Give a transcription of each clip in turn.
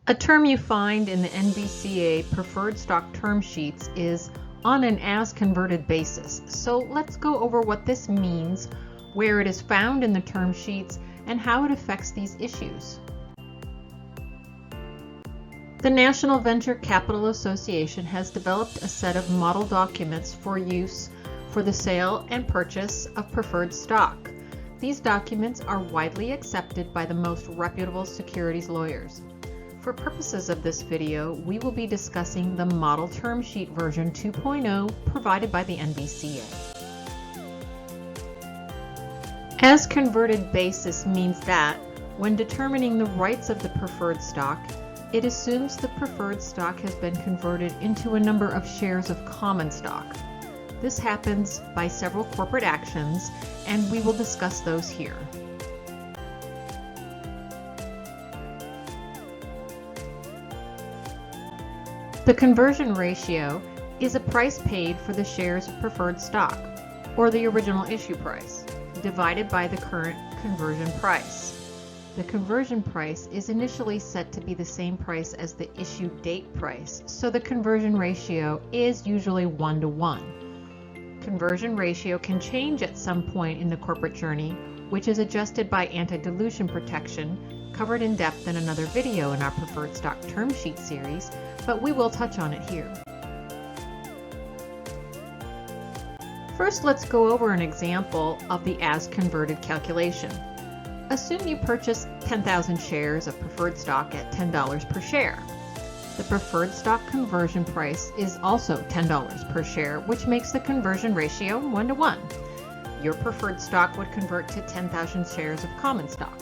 A term you find in the NBCA preferred stock term sheets is on an as-converted basis. So let's go over what this means, where it is found in the term sheets, and how it affects these issues. The National Venture Capital Association has developed a set of model documents for use for the sale and purchase of preferred stock. These documents are widely accepted by the most reputable securities lawyers. For purposes of this video, we will be discussing the Model Term Sheet version 2.0 provided by the NBCA. As converted basis means that, when determining the rights of the preferred stock, it assumes the preferred stock has been converted into a number of shares of common stock. This happens by several corporate actions, and we will discuss those here. The conversion ratio is a price paid for the shares of preferred stock, or the original issue price, divided by the current conversion price. The conversion price is initially set to be the same price as the issue date price, so the conversion ratio is usually 1:1. Conversion ratio can change at some point in the corporate journey, which is adjusted by anti-dilution protection, covered in depth in another video in our preferred stock term sheet series, but we will touch on it here. First, let's go over an example of the as converted calculation. Assume you purchase 10,000 shares of preferred stock at $10 per share. The preferred stock conversion price is also $10 per share, which makes the conversion ratio 1:1. Your preferred stock would convert to 10,000 shares of common stock.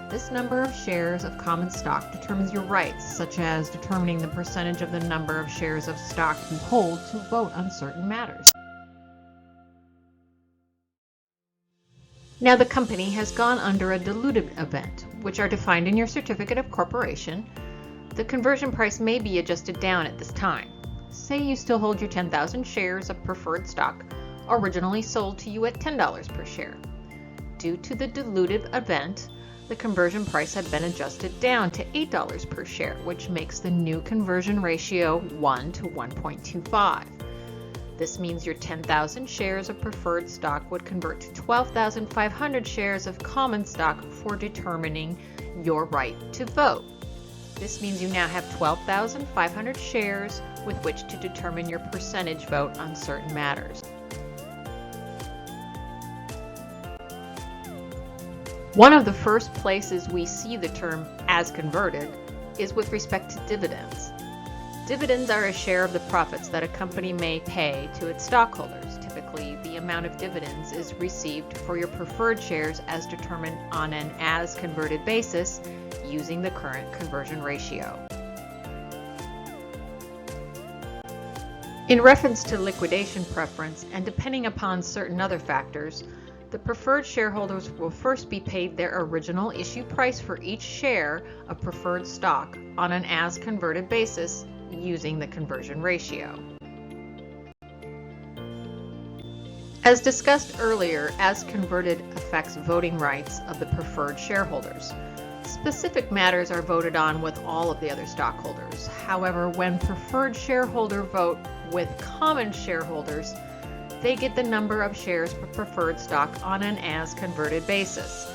This number of shares of common stock determines your rights, such as determining the percentage of the number of shares of stock you hold to vote on certain matters. Now the company has gone under a dilutive event, which are defined in your certificate of corporation. The conversion price may be adjusted down at this time. Say you still hold your 10,000 shares of preferred stock, originally sold to you at $10 per share. Due to the dilutive event, the conversion price had been adjusted down to $8 per share, which makes the new conversion ratio 1:1.25. This means your 10,000 shares of preferred stock would convert to 12,500 shares of common stock for determining your right to vote. This means you now have 12,500 shares with which to determine your percentage vote on certain matters. One of the first places we see the term as converted is with respect to dividends. Dividends are a share of the profits that a company may pay to its stockholders. Typically, the amount of dividends is received for your preferred shares as determined on an as converted basis using the current conversion ratio. In reference to liquidation preference and depending upon certain other factors, the preferred shareholders will first be paid their original issue price for each share of preferred stock on an as converted basis using the conversion ratio. As discussed earlier, as converted affects voting rights of the preferred shareholders. Specific matters are voted on with all of the other stockholders. However, when preferred shareholders vote with common shareholders, they get the number of shares for preferred stock on an as converted basis.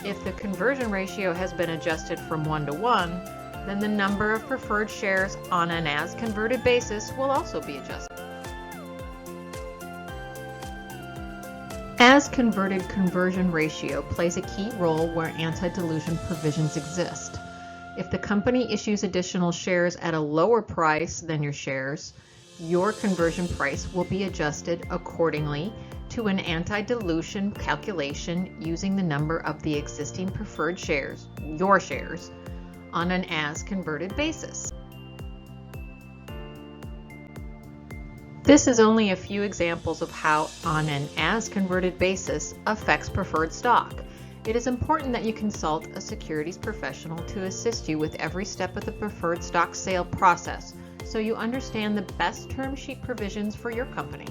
If the conversion ratio has been adjusted from 1:1, then the number of preferred shares on an as converted basis will also be adjusted. As converted conversion ratio plays a key role where anti-dilution provisions exist. If the company issues additional shares at a lower price than your shares, your conversion price will be adjusted accordingly to an anti-dilution calculation using the number of the existing preferred shares, your shares, on an as converted basis. This is only a few examples of how on an as converted basis affects preferred stock. It is important that you consult a securities professional to assist you with every step of the preferred stock sale process so you understand the best term sheet provisions for your company.